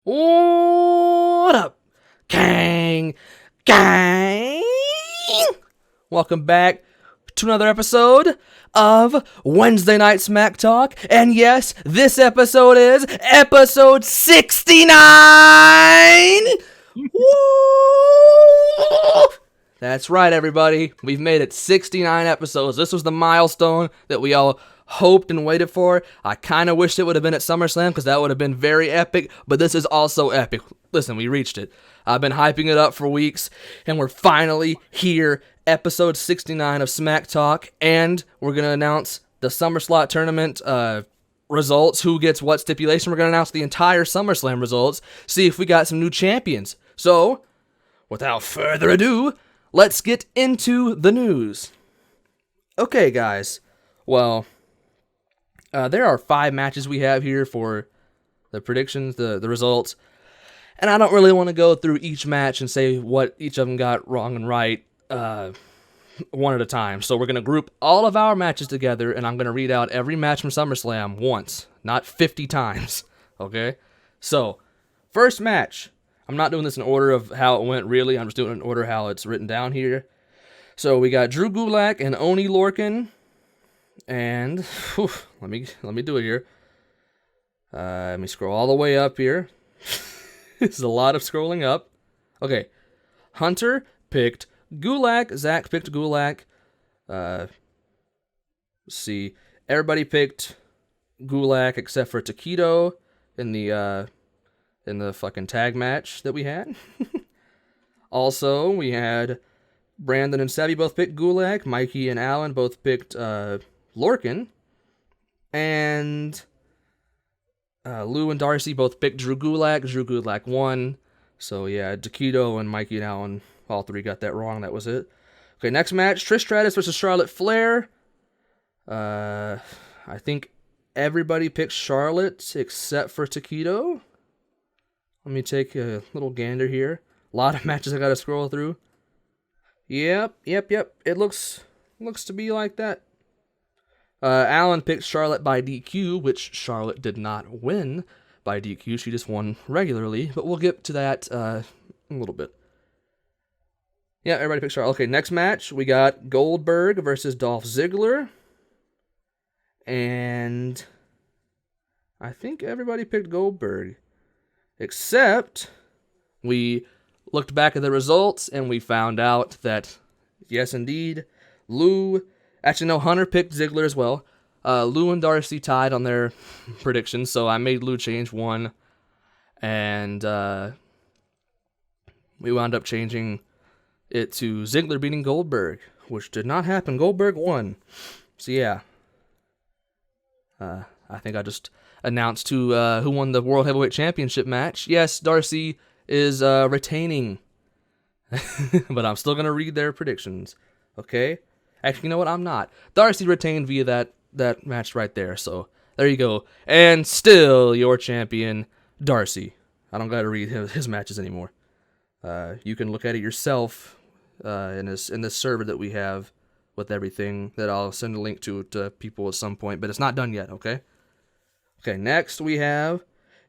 What up, Kang? Kang! Welcome back to another episode of Wednesday Night SmackTalk. And yes, this episode is episode 69! Woo! That's right, everybody. We've made it 69 episodes. This was the milestone that we all hoped and waited for. I kind of wished it would have been at SummerSlam because that would have been very epic, but this is also epic. Listen, we reached it. I've been hyping it up for weeks, and we're finally here, episode 69 of Smack Talk, and we're going to announce the SummerSlot Tournament results, who gets what stipulation. We're going to announce the entire SummerSlam results, see if we got some new champions. So, without further ado, let's get into the news. Okay, guys. Well, there are 5 matches we have here for the predictions, the results. And I don't really want to go through each match and say what each of them got wrong and right one at a time. So we're going to group all of our matches together, and I'm going to read out every match from SummerSlam once, not 50 times. Okay? So, first match. I'm not doing this in order of how it went, really. I'm just doing it in order how it's written down here. So we got Drew Gulak and Oney Lorcan. And let me do it here. Let me scroll all the way up here. This is a lot of scrolling up. Okay. Hunter picked Gulak. Zach picked Gulak. Let's see. Everybody picked Gulak except for Taquito in the fucking tag match that we had. Also, we had Brandon and Sebby both picked Gulak. Mikey and Alan both picked Lorcan. And Lou and Darcy both picked Drew Gulak. Drew Gulak won. So yeah, Taquito and Mikey and Alan, all 3 got that wrong. That was it. Okay, next match, Trish Stratus versus Charlotte Flair. I think everybody picked Charlotte except for Taquito. Let me take a little gander here. A lot of matches I gotta scroll through. Yep. It looks to be like that. Alan picked Charlotte by DQ, which Charlotte did not win by DQ. She just won regularly, but we'll get to that in a little bit. Yeah, everybody picked Charlotte. Okay, next match, we got Goldberg versus Dolph Ziggler. And I think everybody picked Goldberg. Except we looked back at the results and we found out that, yes, indeed, Hunter picked Ziggler as well. Lou and Darcy tied on their predictions, so I made Lou change one. And we wound up changing it to Ziggler beating Goldberg, which did not happen. Goldberg won. So yeah. I think I just announced who won the World Heavyweight Championship match. Yes, Darcy is retaining. But I'm still going to read their predictions. Okay? Actually, you know what? I'm not. Darcy retained via that match right there. So, there you go. And still your champion, Darcy. I don't got to read his matches anymore. You can look at it yourself in this server that we have with everything that I'll send a link to people at some point. But it's not done yet, okay? Okay, next we have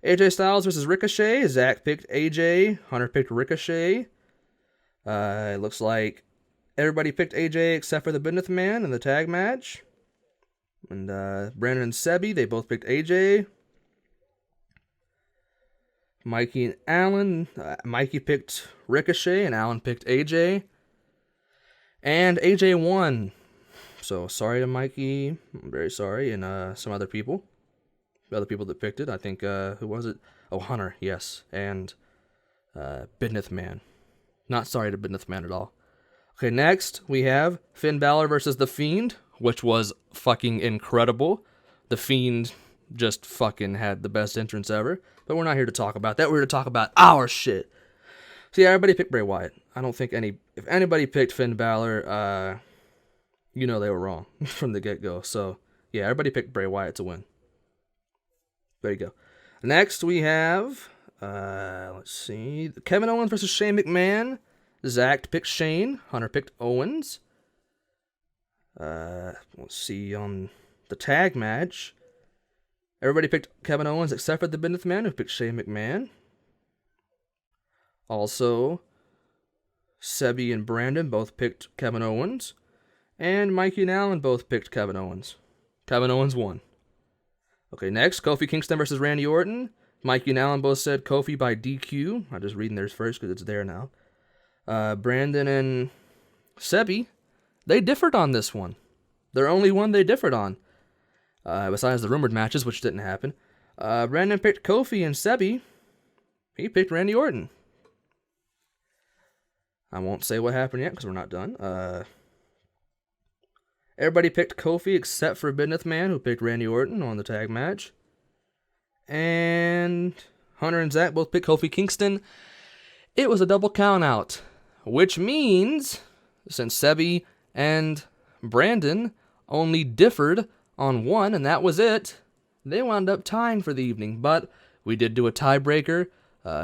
AJ Styles versus Ricochet. Zach picked AJ. Hunter picked Ricochet. It looks like everybody picked AJ except for the Business Man in the tag match. And Brandon and Sebby, they both picked AJ. Mikey and Alan. Mikey picked Ricochet and Alan picked AJ. And AJ won. So sorry to Mikey. I'm very sorry. And some other people. The other people that picked it. I think, who was it? Oh, Hunter, yes. And Business Man. Not sorry to Business Man at all. Okay, next we have Finn Balor versus The Fiend, which was fucking incredible. The Fiend just fucking had the best entrance ever. But we're not here to talk about that. We're here to talk about our shit. So yeah, everybody picked Bray Wyatt. I don't think if anybody picked Finn Balor, they were wrong from the get-go. So yeah, everybody picked Bray Wyatt to win. There you go. Next we have, let's see, Kevin Owens versus Shane McMahon. Zach picked Shane. Hunter picked Owens. Let's see, on the tag match, everybody picked Kevin Owens except for the Business Man, who picked Shane McMahon. Also, Sebi and Brandon both picked Kevin Owens. And Mikey and Allen both picked Kevin Owens. Kevin Owens won. Okay, next, Kofi Kingston versus Randy Orton. Mikey and Allen both said Kofi by DQ. I'm just reading theirs first because it's there now. Brandon and Sebi, they differed on this one. Their only one they differed on. Besides the rumored matches, which didn't happen. Brandon picked Kofi, and Sebi, he picked Randy Orton. I won't say what happened yet because we're not done. Everybody picked Kofi except for Business Man, who picked Randy Orton on the tag match. And Hunter and Zach both picked Kofi Kingston. It was a double count out, which means, since Sebi and Brandon only differed on one, and that was it, they wound up tying for the evening. But we did do a tiebreaker.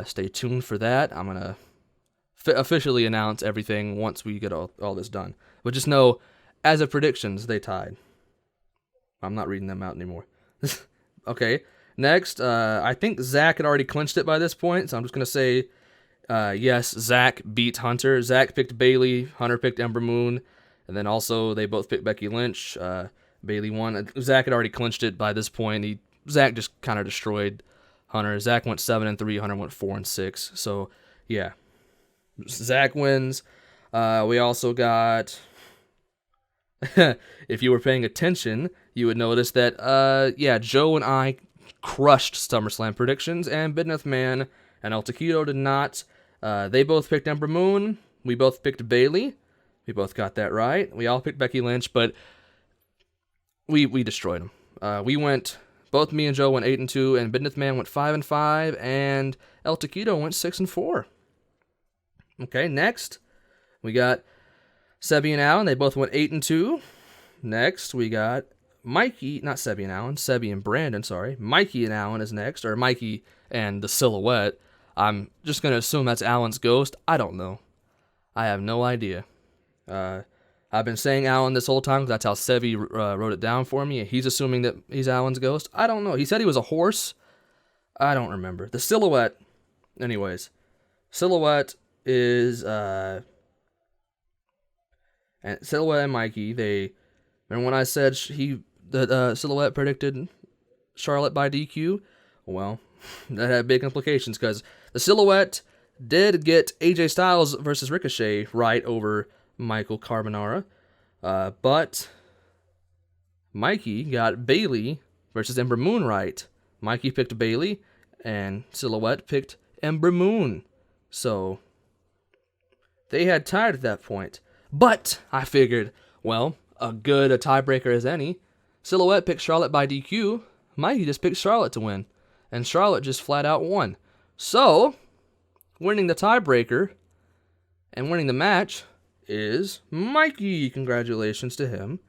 Stay tuned for that. I'm going to officially announce everything once we get all this done. But just know, as of predictions, they tied. I'm not reading them out anymore. Okay, next, I think Zach had already clinched it by this point, so I'm just going to say, yes, Zach beat Hunter. Zach picked Bailey, Hunter picked Ember Moon, and then also they both picked Becky Lynch. Bailey won. Zach had already clinched it by this point. Zach just kind of destroyed Hunter. Zach went 7-3, Hunter went 4-6. So, yeah. Zach wins. We also got... if you were paying attention, you would notice that, Joe and I crushed SummerSlam predictions, and Business Man and El Taquito did not. They both picked Ember Moon. We both picked Bailey. We both got that right. We all picked Becky Lynch, but we destroyed them. Both me and Joe went 8-2, and Business Man went 5-5, and El Taquito went 6-4. Okay, next, we got Sebi and Allen. They both went 8-2. Next, we got Mikey, not Sebi and Allen, Sebi and Brandon, sorry. Mikey and Allen is next, or Mikey and the Silhouette. I'm just going to assume that's Allen's ghost. I don't know. I have no idea. I've been saying Allen this whole time because that's how Sebi wrote it down for me. He's assuming that he's Allen's ghost. I don't know. He said he was a horse. I don't remember. The Silhouette, anyways. Silhouette is... and Silhouette and Mikey, remember when I said that Silhouette predicted Charlotte by DQ? Well, that had big implications because the Silhouette did get AJ Styles versus Ricochet right over Michael Carbonara, but Mikey got Bailey versus Ember Moon right. Mikey picked Bailey, and Silhouette picked Ember Moon. So they had tied at that point. But I figured, well, a tiebreaker as any. Silhouette picked Charlotte by DQ. Mikey just picked Charlotte to win. And Charlotte just flat out won. So, winning the tiebreaker and winning the match is Mikey. Congratulations to him.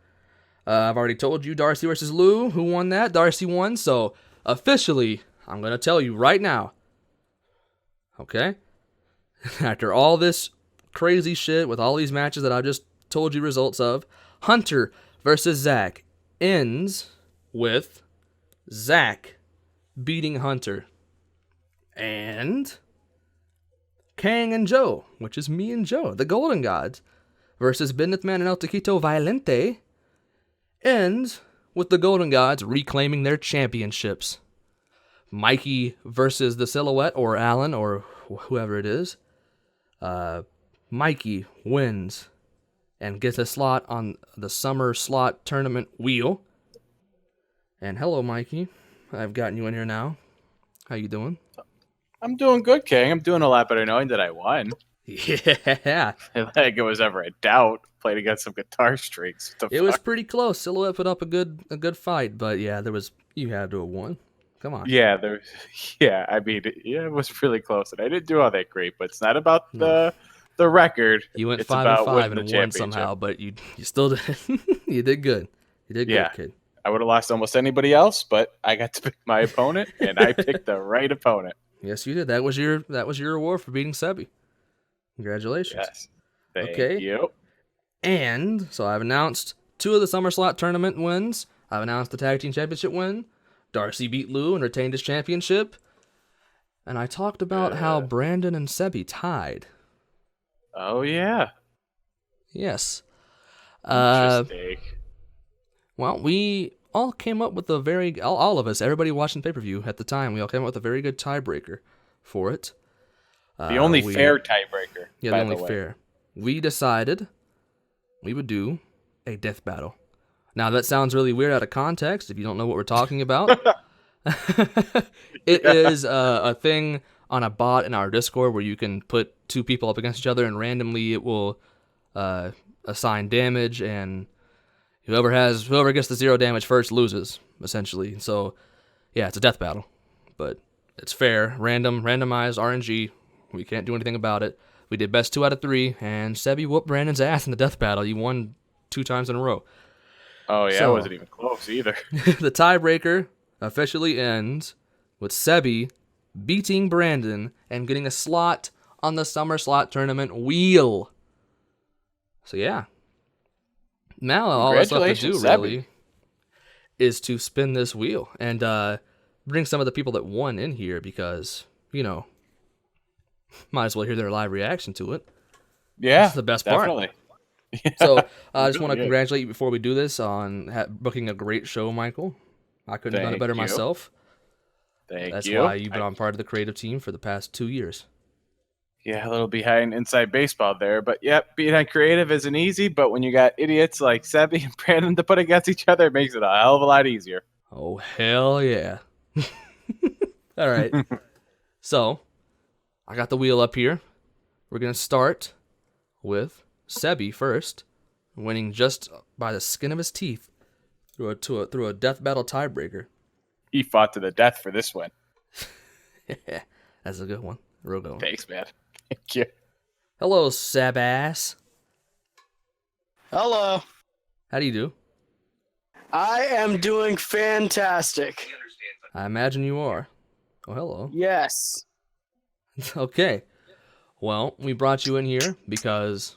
I've already told you Darcy versus Lou, who won that. Darcy won, so officially, I'm going to tell you right now. Okay? After all this crazy shit with all these matches that I just told you results of, Hunter versus Zach ends with Zach beating Hunter. And Kang and Joe, which is me and Joe, the Golden Gods, versus Business Man and El Taquito Violente, ends with the Golden Gods reclaiming their championships. Mikey versus the Silhouette, or Allen, or whoever it is. Mikey wins and gets a slot on the SummerSlot Tournament wheel. And hello, Mikey. I've gotten you in here now. How you doing? I'm doing good, King. I'm doing a lot better knowing that I won. Yeah. Like it was ever a doubt. Played against some guitar strings. It was pretty close. Silhouette put up a good fight, but yeah, you had to have won. Come on. Yeah, I mean, it was really close, and I didn't do all that great. But it's not about the record. You went it's 5-5 and won somehow, but you still did. You did good. You did good, kid. I would have lost almost anybody else, but I got to pick my opponent, and I picked the right opponent. Yes, you did. That was your award for beating Sebi. Congratulations. Yes. Thank you. And so I've announced 2 of the SummerSlot Tournament wins. I've announced the Tag Team Championship win. Darcy beat Lou and retained his championship. and I talked about how Brandon and Sebi tied. Oh, yeah. Yes. Interesting. Well, we all came up with all of us, everybody watching pay-per-view at the time, we all came up with a very good tiebreaker for it. The only fair tiebreaker, Yeah, by the only way. fair. We decided we would do a death battle. Now, that sounds really weird out of context if you don't know what we're talking about. It is a thing on a bot in our Discord where you can put two people up against each other, and randomly it will assign damage, and whoever gets the 0 damage first loses, essentially. So, yeah, it's a death battle, but it's fair, randomized RNG. We can't do anything about it. We did best 2 out of 3, and Sebi whooped Brandon's ass in the death battle. He won 2 times in a row. Oh, yeah, So, it wasn't even close either. The tiebreaker officially ends with Sebi beating Brandon and getting a slot on the SummerSlot Tournament wheel. So, yeah. Now, all that's left to do, Congratulations, really, Sebi. is to spin this wheel and bring some of the people that won in here because, might as well hear their live reaction to it. Yeah, That's the best part. definitely. So I just want to Really is. congratulate you before we do this on booking a great show, Michael. I couldn't have done it Thank better you. myself. Thank That's you. why you've been on part of the creative team for the past 2 years. Yeah, a little behind inside baseball there, but yep, being on creative isn't easy. But when you got idiots like Sebi and Brandon to put against each other, it makes it a hell of a lot easier. Oh, hell yeah. All right. So I got the wheel up here. We're going to start with Sebi first, winning just by the skin of his teeth through a death battle tiebreaker. He fought to the death for this one. That's a good one. Real good one. Thanks, man. Thank you. Hello, Sebass. Hello. How do you do? I am doing fantastic. I imagine you are. Oh, hello. Yes. Okay. Well, we brought you in here because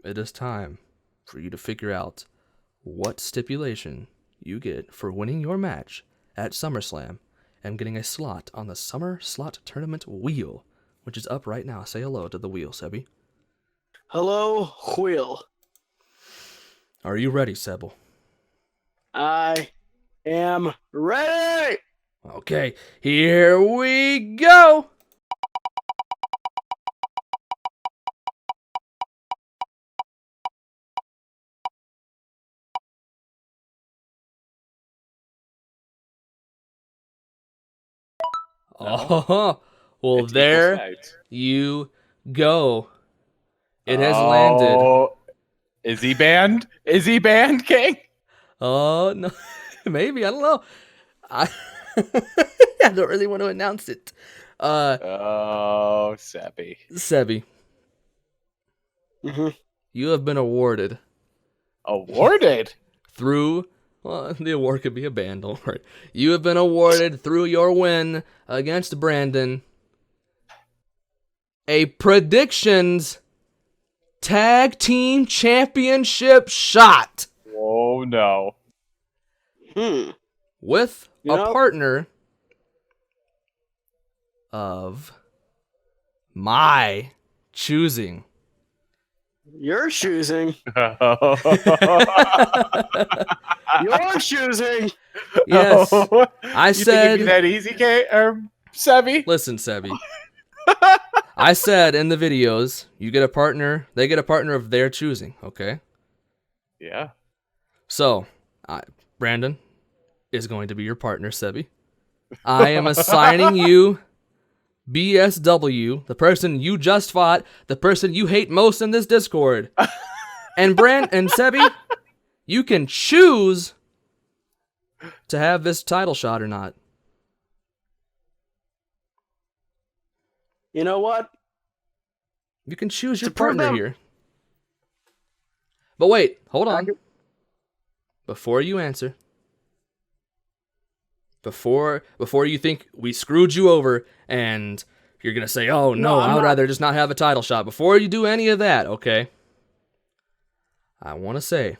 it is time for you to figure out what stipulation you get for winning your match at SummerSlam and getting a slot on the SummerSlot Tournament wheel, which is up right now. Say hello to the wheel, Sebi. Hello, wheel. Are you ready, Sebel? I am ready. Okay, here we go! No. Oh, well, It's equal there sides. you go. It has landed. Is he banned? Is he banned, King? Oh, no. Maybe. I don't know. I don't really want to announce it. Oh, Sebi. Sebi, Mm-hmm. you have been awarded Awarded? through... Well, the award could be a band, don't worry. You have been awarded through your win against Brandon a Predictions Tag Team Championship shot Oh, no. with a Yep. partner of my choosing. You're choosing. Oh. You're choosing. Yes. I I you think it'd said... be that easy, Kate or Sebi? Listen, Sebi. I said in the videos, you get a partner, they get a partner of their choosing, okay? Yeah. So, Brandon is going to be your partner, Sebi. I am assigning you BSW, the person you just fought, the person you hate most in this Discord. And Sebi, you can choose to have this title shot or not. You know what? You can choose your To prove partner them- here. But wait, hold on. I could- Before you answer, before you think we screwed you over and you're going to say, oh, no, I'm I would not. rather just not have a title shot. Before you do any of that, okay, I want to say,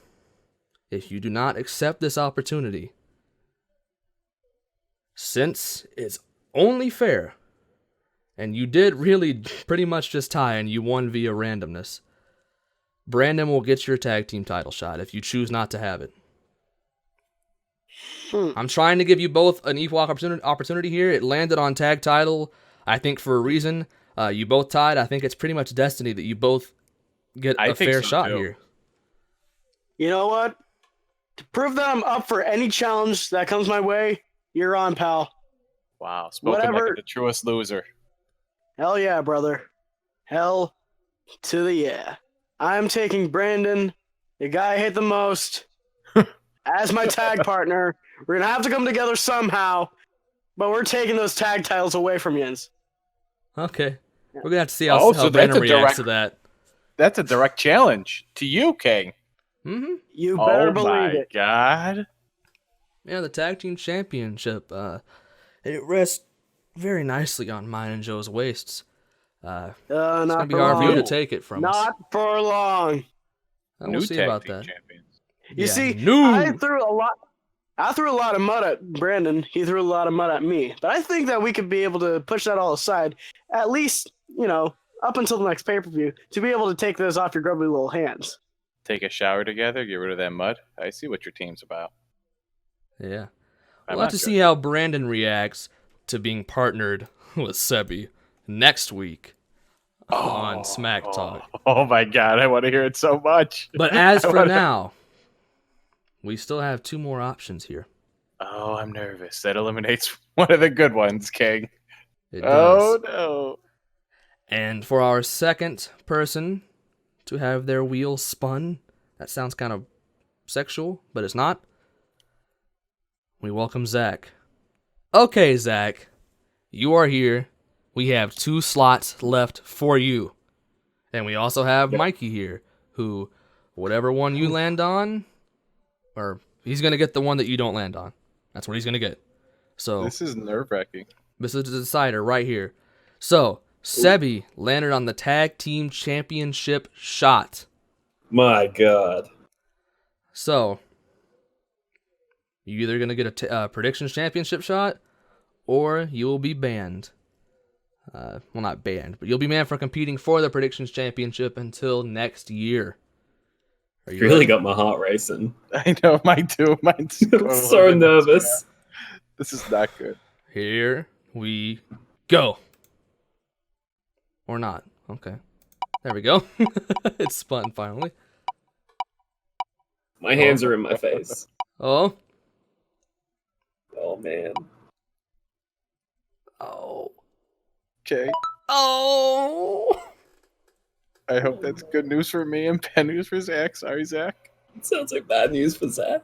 if you do not accept this opportunity, since it's only fair and you did really pretty much just tie, and you won via randomness. Brandon will get your tag team title shot if you choose not to have it. I'm trying to give you both an equal opportunity here. It landed on tag title, I think, for a reason. You both tied. I think it's pretty much destiny that you both get a fair shot here. You know what? To prove that I'm up for any challenge that comes my way, you're on, pal. Wow, spoken like the truest loser. Hell yeah, brother. Hell to the yeah. I'm taking Brandon, the guy I hate the most, as my tag partner. We're going to have to come together somehow, but we're taking those tag titles away from Jens. Okay. We're going to have to see how Brandon reacts to that. That's a direct challenge to you, Kang. Mm-hmm. You better believe it. Oh, my God. Yeah, the tag team championship. It rests very nicely on mine and Joe's waists. It's going to be hard for you to take it from us. Not for long. We'll see about that. You see, I threw a lot of mud at Brandon. He threw a lot of mud at me. But I think that we could be able to push that all aside, at least, up until the next pay-per-view, to be able to take those off your grubby little hands. Take a shower together, get rid of that mud. I see what your team's about. Yeah. We'll have to see how Brandon reacts to being partnered with Sebi next week on SmackTalk. Oh my God, I want to hear it so much. But as for now, we still have two more options here. Oh, I'm nervous. That eliminates one of the good ones, Kang. It does. Oh, no. And for our second person to have their wheel spun, that sounds kind of sexual, but it's not. We welcome Zach. Okay, Zach, you are here. We have 2 slots left for you. And we also have Mikey here, who, whatever one you land on, or he's going to get the one that you don't land on. That's what he's going to get. So this is nerve-wracking. This is the decider right here. So, Sebi landed on the Tag Team Championship shot. My God. So, you're either going to get a Predictions Championship shot, or you will be banned. Well, not banned, but you'll be banned for competing for the Predictions Championship until next year. You really got my heart racing. I know, mine too. Mine's I'm so nervous. This is not good. Here we go. Or not. Okay. There we go. It's spun finally. My hands are in my face. Oh. Oh, man. Oh. Okay. Oh. I hope that's good news for me and bad news for Zach. Sorry, Zach. It sounds like bad news for Zach.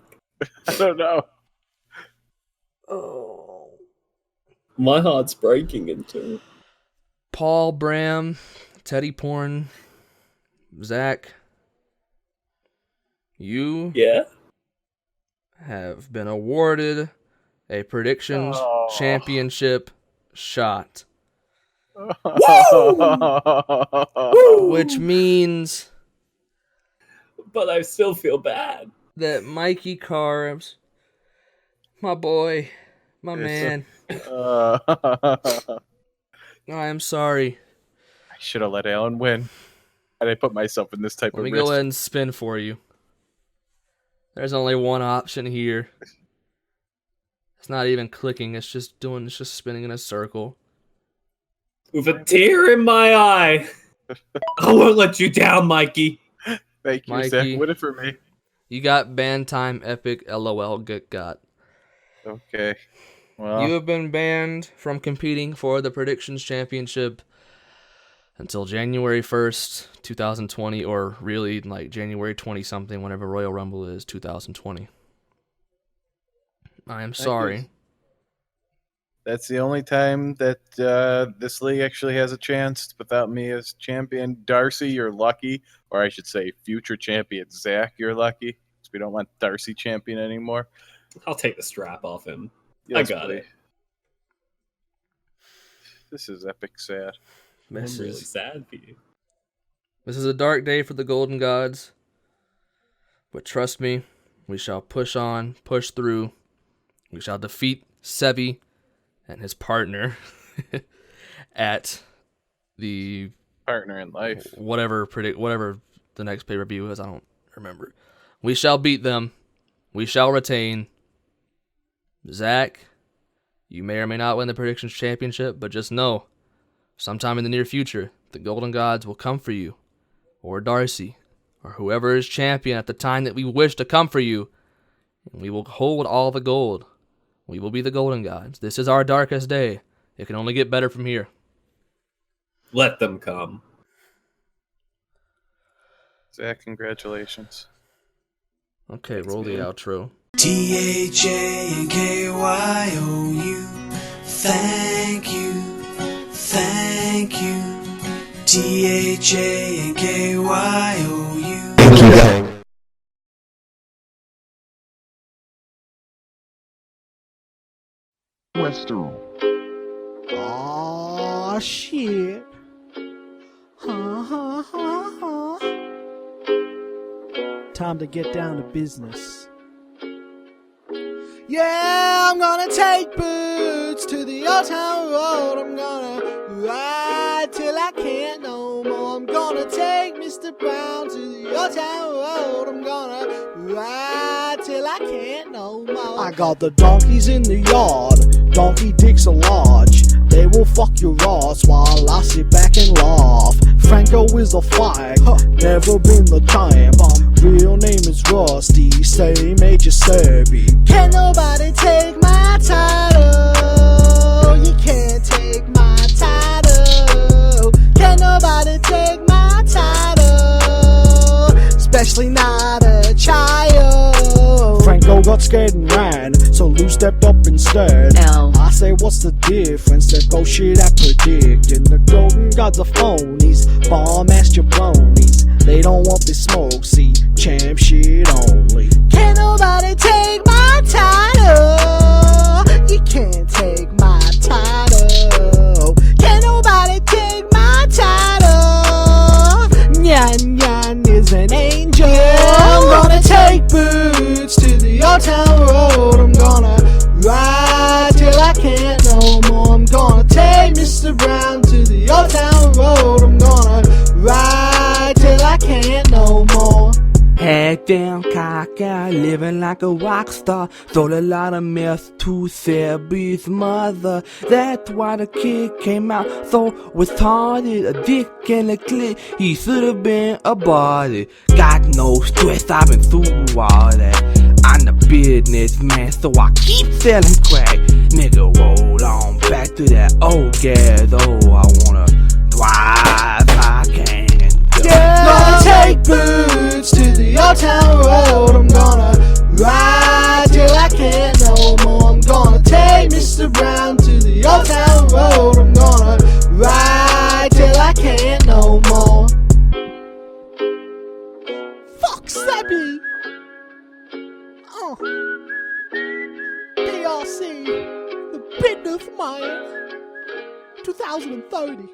I don't know. Oh. My heart's breaking in two. Paul Bram, Teddy Porn, Zach, you have been awarded a Predictions Championship shot. Which means... But I still feel bad. That Mikey Carbs, my boy, my man... I'm sorry. I should have let Alan win. And I put myself in this type of risk. Let me go ahead and spin for you. There's only one option here. It's not even clicking. It's just spinning in a circle. With a tear in my eye. I won't let you down, Mikey. Thank you, Mikey, Zach. Win it for me. You got Ban Time Epic LOL got. Okay. Well, you have been banned from competing for the Predictions Championship until January 1st, 2020, or really like January 20-something, whenever Royal Rumble is 2020. I am sorry. That's the only time that this league actually has a chance without me as champion. Darcy, you're lucky. Or I should say future champion Zach, you're lucky. Because we don't want Darcy champion anymore. I'll take the strap off him. Yes, I got please. it. This is epic sad. I'm really sad for you. This is a dark day for the Golden Gods. But trust me, we shall push on, push through. We shall defeat Sebi and his partner at the Partner in life. whatever the next pay-per-view is. I don't remember. We shall beat them. We shall retain. Zach, you may or may not win the Predictions Championship, but just know, sometime in the near future, the Golden Gods will come for you, or Darcy, or whoever is champion at the time that we wish to come for you, and we will hold all the gold. We will be the Golden Gods. This is our darkest day. It can only get better from here. Let them come. Zach, congratulations. Okay, roll the outro. THANKYOU, thank you, thank you. THANKYOU. Thank you, Kang. Western. Aw, shit. Time to get down to business. Yeah, I'm gonna take boots to the old town road. I'm gonna ride till I can't no more. I'm gonna take Mr. Brown to the old town road. I'm gonna ride till I can't no more. I got the donkeys in the yard. Donkey dicks are large. They will fuck your ass while I sit back and laugh. Franco is a flag, never been the champ. Real name is Rusty, say Major Serby. Can't nobody take my title. You can't take my title. Can't nobody take my title, especially not a child. Franco got scared and ran, so Lou stepped up instead. I say, what's the difference? That bullshit I predict. And the Golden Gods are phonies, bomb-ass jabronis. They don't want this smoke, see, champ shit only. Can't nobody take my title. You can't take my title. Can't nobody take my title. Nyan Nyan is an angel. I'm gonna take boots to the old town road. I'm gonna ride till I can't no more. I'm gonna take Mr. Brown to the old town road. I'm gonna ride till I can't no more. Head down, cock out, living like a rock star. Sold a lot of meth to Selby's mother. That's why the kid came out so retarded. A dick and a clit, he should have been aborted. Got no stress, I've been through all that. I'm the businessman, so I keep selling crack. Nigga, roll on back to that old ghetto. I wanna drive, I can't. Yeah, gonna take boots to the old town road. I'm gonna ride till I can't no more. I'm gonna take Mr. Brown to the old town road. I'm gonna ride till I can't no more. Fuck Sebby. DRC, the business man, 2030.